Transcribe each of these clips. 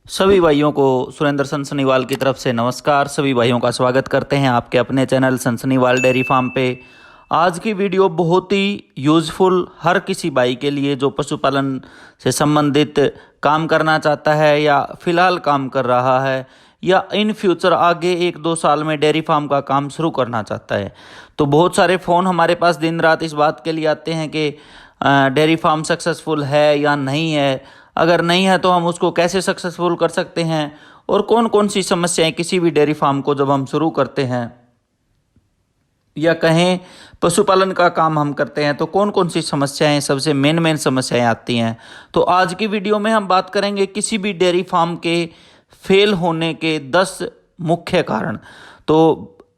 सभी भाइयों को सुरेंद्र सनसनीवाल की तरफ से नमस्कार। सभी भाइयों का स्वागत करते हैं आपके अपने चैनल सनसनीवाल डेयरी फार्म पे। आज की वीडियो बहुत ही यूज़फुल हर किसी भाई के लिए जो पशुपालन से संबंधित काम करना चाहता है या फिलहाल काम कर रहा है या इन फ्यूचर आगे 1-2 साल में डेयरी फार्म का काम शुरू करना चाहता है। तो बहुत सारे फ़ोन हमारे पास दिन रात इस बात के लिए आते हैं कि डेयरी फार्म सक्सेसफुल है या नहीं है, अगर नहीं है तो हम उसको कैसे सक्सेसफुल कर सकते हैं और कौन कौन सी समस्याएं किसी भी डेयरी फार्म को जब हम शुरू करते हैं या कहें पशुपालन का काम हम करते हैं तो कौन कौन सी समस्याएं सबसे मेन समस्याएं आती हैं। तो आज की वीडियो में हम बात करेंगे किसी भी डेयरी फार्म के फेल होने के 10 मुख्य कारण। तो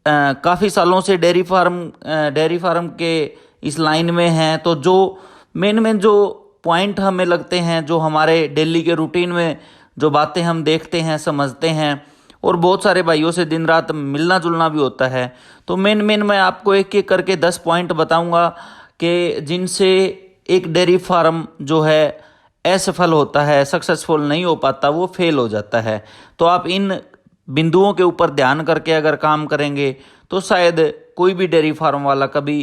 काफ़ी सालों से डेयरी फार्म के इस लाइन में हैं, तो जो मेन जो पॉइंट हमें लगते हैं, जो हमारे डेली के रूटीन में जो बातें हम देखते हैं समझते हैं और बहुत सारे भाइयों से दिन रात मिलना जुलना भी होता है, तो मेन मैं आपको एक एक करके 10 पॉइंट बताऊंगा कि जिनसे एक डेयरी फार्म जो है असफल होता है, सक्सेसफुल नहीं हो पाता, वो फेल हो जाता है। तो आप इन बिंदुओं के ऊपर ध्यान करके अगर काम करेंगे तो शायद कोई भी डेयरी फार्म वाला कभी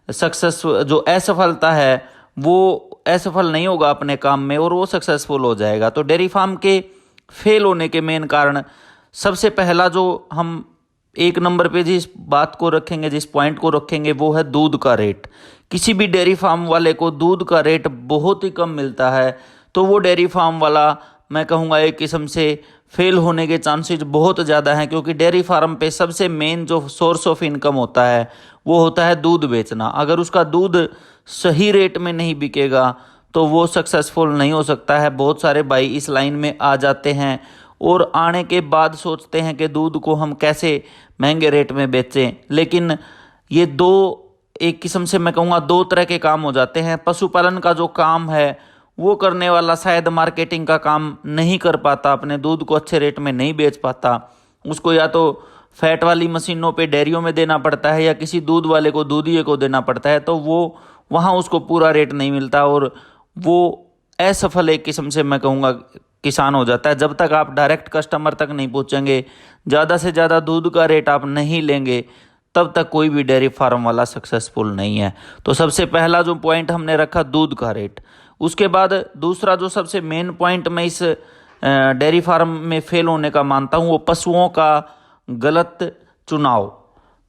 जो असफलता है वो असफल नहीं होगा अपने काम में और वो सक्सेसफुल हो जाएगा। तो डेयरी फार्म के फेल होने के मेन कारण, सबसे पहला जो हम 1 नंबर पे जिस बात को रखेंगे, जिस पॉइंट को रखेंगे, वो है दूध का रेट। किसी भी डेयरी फार्म वाले को दूध का रेट बहुत ही कम मिलता है तो वो डेयरी फार्म वाला, मैं कहूँगा, एक किस्म से फेल होने के चांसेस बहुत ज़्यादा हैं, क्योंकि डेयरी फार्म पे सबसे मेन जो सोर्स ऑफ इनकम होता है वो होता है दूध बेचना। अगर उसका दूध सही रेट में नहीं बिकेगा तो वो सक्सेसफुल नहीं हो सकता है। बहुत सारे भाई इस लाइन में आ जाते हैं और आने के बाद सोचते हैं कि दूध को हम कैसे महंगे रेट में बेचें, लेकिन ये एक किस्म से मैं कहूँगा 2 तरह के काम हो जाते हैं। पशुपालन का जो काम है वो करने वाला शायद मार्केटिंग का काम नहीं कर पाता, अपने दूध को अच्छे रेट में नहीं बेच पाता, उसको या तो फैट वाली मशीनों पे डेयरियों में देना पड़ता है या किसी दूध वाले को, दूधिए को देना पड़ता है, तो वो वहाँ उसको पूरा रेट नहीं मिलता और वो असफल एक किस्म से मैं कहूँगा किसान हो जाता है। जब तक आप डायरेक्ट कस्टमर तक नहीं पहुँचेंगे, ज़्यादा से ज़्यादा दूध का रेट आप नहीं लेंगे, तब तक कोई भी डेयरी फार्म वाला सक्सेसफुल नहीं है। तो सबसे पहला जो पॉइंट हमने रखा, दूध का रेट। उसके बाद दूसरा जो सबसे मेन पॉइंट मैं इस डेयरी फार्म में फेल होने का मानता हूँ, वो पशुओं का गलत चुनाव।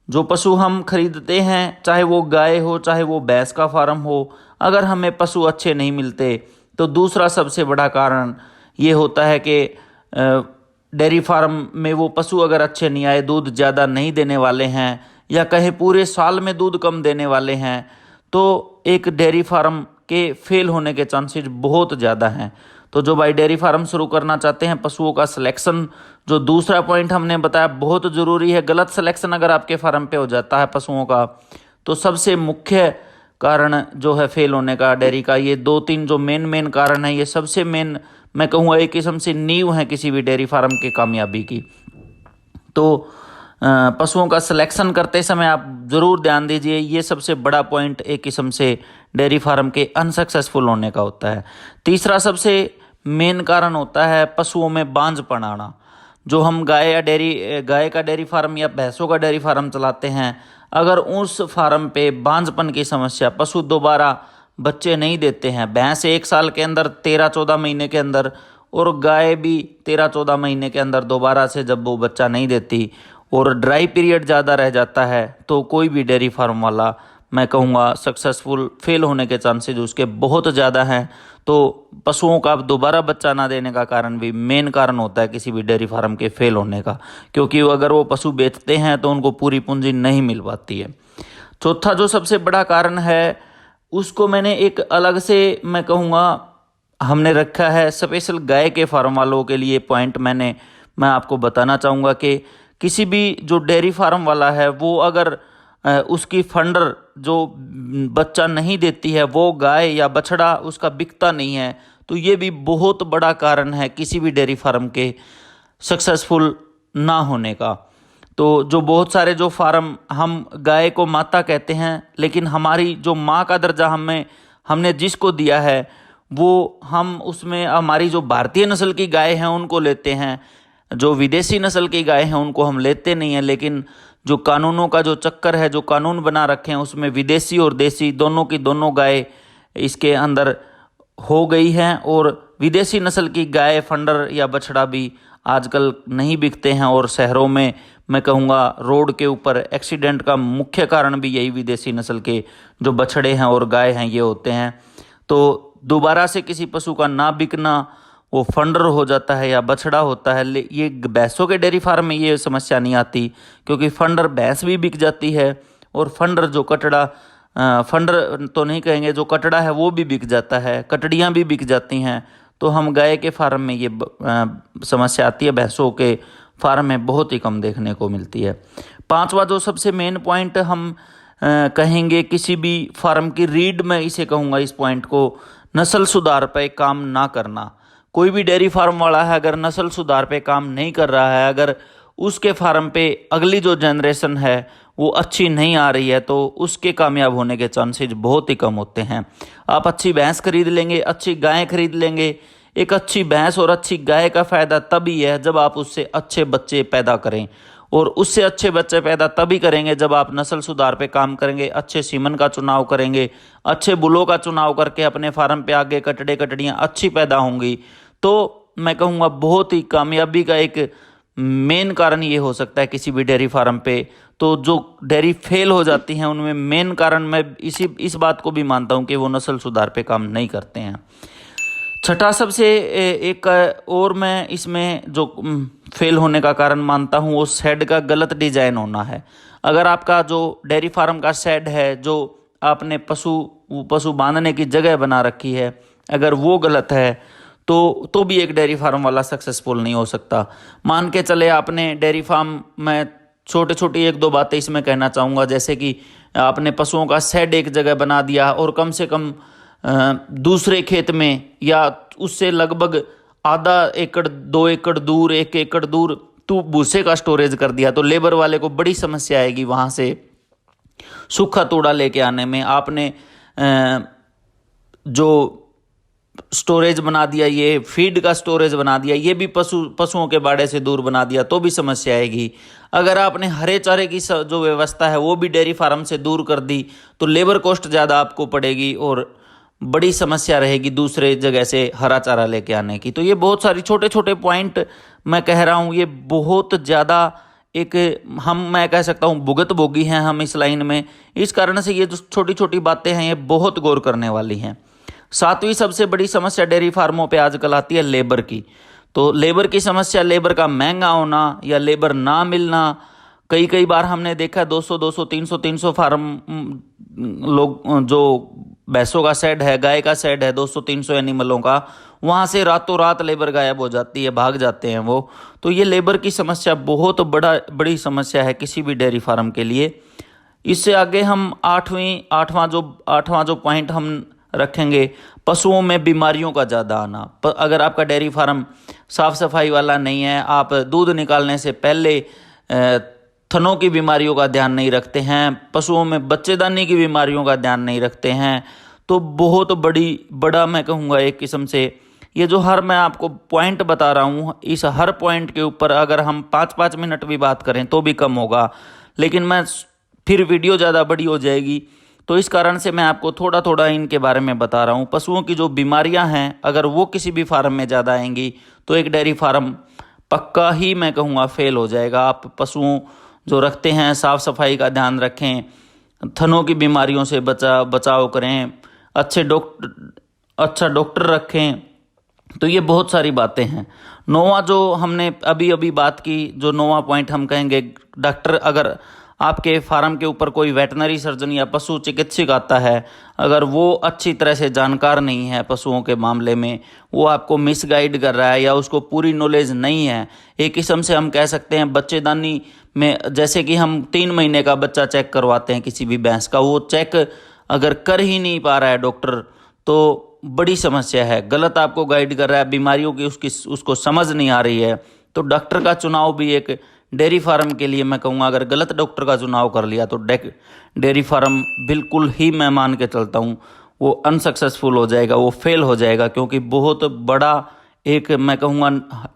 जो पशु हम खरीदते हैं, चाहे वो गाय हो चाहे वो भैंस का फार्म हो, अगर हमें पशु अच्छे नहीं मिलते तो दूसरा सबसे बड़ा कारण ये होता है कि डेयरी फार्म में वो पशु अगर अच्छे नहीं आए, दूध ज़्यादा नहीं देने वाले हैं या कहीं पूरे साल में दूध कम देने वाले हैं, तो एक डेयरी फार्म के फेल होने के चांसेस बहुत ज़्यादा हैं। तो जो भाई डेयरी फार्म शुरू करना चाहते हैं, पशुओं का सिलेक्शन, जो दूसरा पॉइंट हमने बताया, बहुत ज़रूरी है। गलत सिलेक्शन अगर आपके फार्म पे हो जाता है पशुओं का, तो सबसे मुख्य कारण जो है फेल होने का डेयरी का, ये 2-3 जो मेन कारण है, ये सबसे मेन मैं कहूँगा एक किस्म से नींव है किसी भी डेयरी फार्म की कामयाबी की। तो पशुओं का सिलेक्शन करते समय आप ज़रूर ध्यान दीजिए, ये सबसे बड़ा पॉइंट एक किस्म से डेयरी फार्म के अनसक्सेसफुल होने का होता है। तीसरा सबसे मेन कारण होता है पशुओं में बांझपन आना। जो हम गाय का डेयरी फार्म या भैंसों का डेयरी फार्म चलाते हैं, अगर उस फार्म पे बांझपन की समस्या, पशु दोबारा बच्चे नहीं देते हैं, भैंस 1 साल के अंदर 13-14 महीने के अंदर और गाय भी 13-14 महीने के अंदर दोबारा से जब वो बच्चा नहीं देती और ड्राई पीरियड ज़्यादा रह जाता है, तो कोई भी डेयरी फार्म वाला मैं कहूँगा सक्सेसफुल फेल होने के चांसेस उसके बहुत ज़्यादा हैं। तो पशुओं का दोबारा बच्चा ना देने का कारण भी मेन कारण होता है किसी भी डेयरी फार्म के फेल होने का, क्योंकि अगर वो पशु बेचते हैं तो उनको पूरी पूंजी नहीं मिल पाती है। चौथा जो सबसे बड़ा कारण है, उसको मैंने एक अलग से मैं कहूँगा हमने रखा है स्पेशल गाय के फार्म वालों के लिए पॉइंट। मैं आपको बताना चाहूँगा कि किसी भी जो डेयरी फार्म वाला है, वो अगर उसकी फंडर जो बच्चा नहीं देती है, वो गाय या बछड़ा उसका बिकता नहीं है, तो ये भी बहुत बड़ा कारण है किसी भी डेयरी फार्म के सक्सेसफुल ना होने का। तो जो बहुत सारे जो फार्म, हम गाय को माता कहते हैं, लेकिन हमारी जो माँ का दर्जा हमने जिसको दिया है वो हम उसमें हमारी जो भारतीय नस्ल की गाय हैं उनको लेते हैं, जो विदेशी नस्ल की गाय हैं उनको हम लेते नहीं हैं। लेकिन जो कानूनों का जो चक्कर है, जो कानून बना रखे हैं, उसमें विदेशी और देसी दोनों की दोनों गाय इसके अंदर हो गई हैं। और विदेशी नस्ल की गाय, फंडर या बछड़ा भी आजकल नहीं बिकते हैं। और शहरों में मैं कहूँगा रोड के ऊपर एक्सीडेंट का मुख्य कारण भी यही विदेशी नस्ल के जो बछड़े हैं और गाय हैं ये होते हैं। तो दोबारा से किसी पशु का ना बिकना, वो फंडर हो जाता है या बछड़ा होता है। ये भैंसों के डेयरी फार्म में ये समस्या नहीं आती, क्योंकि फंडर भैंस भी बिक जाती है और फंडर जो कटड़ा, फंडर तो नहीं कहेंगे, जो कटड़ा है वो भी बिक जाता है, कटड़ियाँ भी बिक जाती हैं। तो हम गाय के फार्म में ये समस्या आती है, भैंसों के फार्म में बहुत ही कम देखने को मिलती है। पांचवा जो सबसे मेन पॉइंट हम कहेंगे किसी भी फार्म की रीड में इसे कहूँगा, इस पॉइंट को, नस्ल सुधार पे काम ना करना। कोई भी डेयरी फार्म वाला है अगर नस्ल सुधार पे काम नहीं कर रहा है, अगर उसके फार्म पे अगली जो जनरेशन है वो अच्छी नहीं आ रही है, तो उसके कामयाब होने के चांसेस बहुत ही कम होते हैं। आप अच्छी भैंस खरीद लेंगे, अच्छी गाय खरीद लेंगे। एक अच्छी भैंस और अच्छी गाय का फायदा तभी है जब आप उससे अच्छे बच्चे पैदा करें, और उससे अच्छे बच्चे पैदा तभी करेंगे जब आप नस्ल सुधार पे काम करेंगे, अच्छे सीमन का चुनाव करेंगे, अच्छे बुलों का चुनाव करके अपने फार्म पे आगे कटड़े कटड़ियाँ अच्छी पैदा होंगी। तो मैं कहूँगा बहुत ही कामयाबी का एक मेन कारण ये हो सकता है किसी भी डेयरी फार्म पे। तो जो डेयरी फेल हो जाती हैं उनमें मेन कारण मैं इस बात को भी मानता हूँ कि वो नस्ल सुधार पे काम नहीं करते हैं। छठा सबसे एक और मैं इसमें जो फेल होने का कारण मानता हूँ वो शेड का गलत डिजाइन होना है। अगर आपका जो डेयरी फार्म का शेड है, जो आपने पशु बांधने की जगह बना रखी है, अगर वो गलत है तो भी एक डेयरी फार्म वाला सक्सेसफुल नहीं हो सकता। मान के चले आपने डेयरी फार्म में छोटी छोटी एक दो बातें इसमें कहना चाहूँगा, जैसे कि आपने पशुओं का शेड एक जगह बना दिया और कम से कम दूसरे खेत में या उससे लगभग आधा एकड़ 2 एकड़ दूर 1 एकड़ दूर तो भूसे का स्टोरेज कर दिया, तो लेबर वाले को बड़ी समस्या आएगी वहाँ से सूखा तोड़ा लेके आने में। आपने जो स्टोरेज बना दिया, ये फीड का स्टोरेज बना दिया, ये भी पशुओं के बाड़े से दूर बना दिया तो भी समस्या आएगी। अगर आपने हरे चारे की जो व्यवस्था है वो भी डेयरी फार्म से दूर कर दी तो लेबर कॉस्ट ज़्यादा आपको पड़ेगी और बड़ी समस्या रहेगी दूसरे जगह से हरा चारा लेके आने की। तो ये बहुत सारी छोटे छोटे पॉइंट मैं कह रहा हूँ, ये बहुत ज़्यादा एक मैं कह सकता हूँ भुगत भोगी हैं हम इस लाइन में। इस कारण से ये जो छोटी छोटी बातें हैं ये बहुत गौर करने वाली हैं। सातवीं सबसे बड़ी समस्या डेयरी फार्मों पे आजकल आती है लेबर की। तो लेबर की समस्या, लेबर का महंगा होना या लेबर ना मिलना। कई बार हमने देखा 200 300 फार्म लोग, जो भैंसों का शेड है, गाय का शेड है 200-300 एनिमलों का, वहाँ से रातों रात लेबर गायब हो जाती है, भाग जाते हैं वो। तो ये लेबर की समस्या बहुत बड़ी समस्या है किसी भी डेयरी फार्म के लिए। इससे आगे हम आठवां जो पॉइंट हम रखेंगे, पशुओं में बीमारियों का ज़्यादा आना। अगर आपका डेयरी फार्म साफ सफाई वाला नहीं है, आप दूध निकालने से पहले थनों की बीमारियों का ध्यान नहीं रखते हैं, पशुओं में बच्चेदानी की बीमारियों का ध्यान नहीं रखते हैं, तो बहुत बड़ा मैं कहूँगा एक किस्म से ये जो मैं आपको पॉइंट बता रहा हूँ, इस हर पॉइंट के ऊपर अगर हम 5-5 मिनट भी बात करें तो भी कम होगा, लेकिन फिर वीडियो ज़्यादा बड़ी हो जाएगी। तो इस कारण से मैं आपको थोड़ा थोड़ा इनके बारे में बता रहा हूँ। पशुओं की जो बीमारियाँ हैं अगर वो किसी भी फार्म में ज़्यादा आएंगी तो एक डेयरी फार्म पक्का ही मैं कहूँगा फेल हो जाएगा। आप पशुओं जो रखते हैं साफ़ सफाई का ध्यान रखें, थनों की बीमारियों से बचाव करें, अच्छा डॉक्टर रखें। तो ये बहुत सारी बातें हैं। नौवां जो हमने अभी बात की, जो नौवां पॉइंट हम कहेंगे, डॉक्टर, अगर आपके फार्म के ऊपर कोई वेटनरी सर्जन या पशु चिकित्सक आता है, अगर वो अच्छी तरह से जानकार नहीं है पशुओं के मामले में, वो आपको मिसगाइड कर रहा है या उसको पूरी नॉलेज नहीं है, एक किस्म से हम कह सकते हैं बच्चेदानी में, जैसे कि हम 3 महीने का बच्चा चेक करवाते हैं किसी भी भैंस का, वो चेक अगर कर ही नहीं पा रहा है डॉक्टर तो बड़ी समस्या है। गलत आपको गाइड कर रहा है, बीमारियों की उसको समझ नहीं आ रही है। तो डॉक्टर का चुनाव भी एक डेयरी फार्म के लिए मैं कहूँगा, अगर गलत डॉक्टर का चुनाव कर लिया तो डेयरी फार्म बिल्कुल ही मैं मान के चलता हूँ वो अनसक्सेसफुल हो जाएगा, वो फेल हो जाएगा। क्योंकि बहुत बड़ा एक, मैं कहूँगा,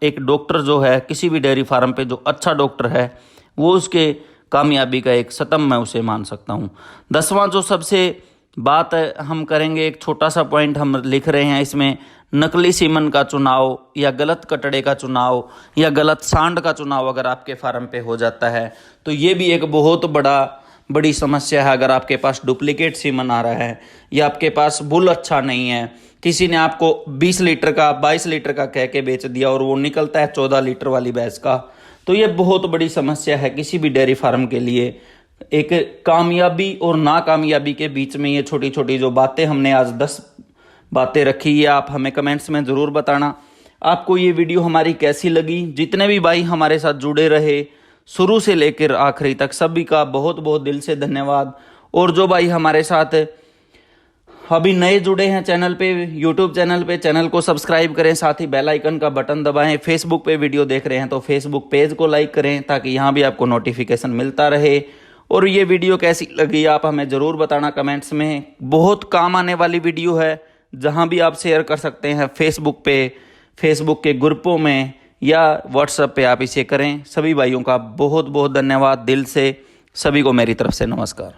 एक डॉक्टर जो है किसी भी डेयरी फार्म पे, जो अच्छा डॉक्टर है, वो उसके कामयाबी का एक स्तंभ मैं उसे मान सकता हूँ। 10वां जो सबसे बात हम करेंगे, एक छोटा सा पॉइंट हम लिख रहे हैं इसमें, नकली सीमन का चुनाव या गलत कटड़े का चुनाव या गलत सांड का चुनाव अगर आपके फार्म पे हो जाता है तो ये भी एक बहुत बड़ी समस्या है। अगर आपके पास डुप्लीकेट सीमन आ रहा है या आपके पास बुल अच्छा नहीं है, किसी ने आपको 20 लीटर का 22 लीटर का कह के बेच दिया और वो निकलता है 14 लीटर वाली भैंस का, तो ये बहुत बड़ी समस्या है किसी भी डेयरी फार्म के लिए। एक कामयाबी और नाकामयाबी के बीच में ये छोटी छोटी जो बातें हमने आज 10 बातें रखी, ये आप हमें कमेंट्स में ज़रूर बताना आपको ये वीडियो हमारी कैसी लगी। जितने भी भाई हमारे साथ जुड़े रहे शुरू से लेकर आखिरी तक, सभी का बहुत बहुत दिल से धन्यवाद। और जो भाई हमारे साथ अभी नए जुड़े हैं चैनल पे, यूट्यूब चैनल पे, चैनल को सब्सक्राइब करें, साथ ही बेल आइकन का बटन दबाएं। फेसबुक पे वीडियो देख रहे हैं तो फेसबुक पेज को लाइक करें ताकि यहाँ भी आपको नोटिफिकेशन मिलता रहे। और ये वीडियो कैसी लगी आप हमें ज़रूर बताना कमेंट्स में। बहुत काम आने वाली वीडियो है, जहाँ भी आप शेयर कर सकते हैं, फेसबुक पे, फेसबुक के ग्रुपों में या व्हाट्सएप पे आप इसे करें। सभी भाइयों का बहुत बहुत धन्यवाद दिल से, सभी को मेरी तरफ से नमस्कार।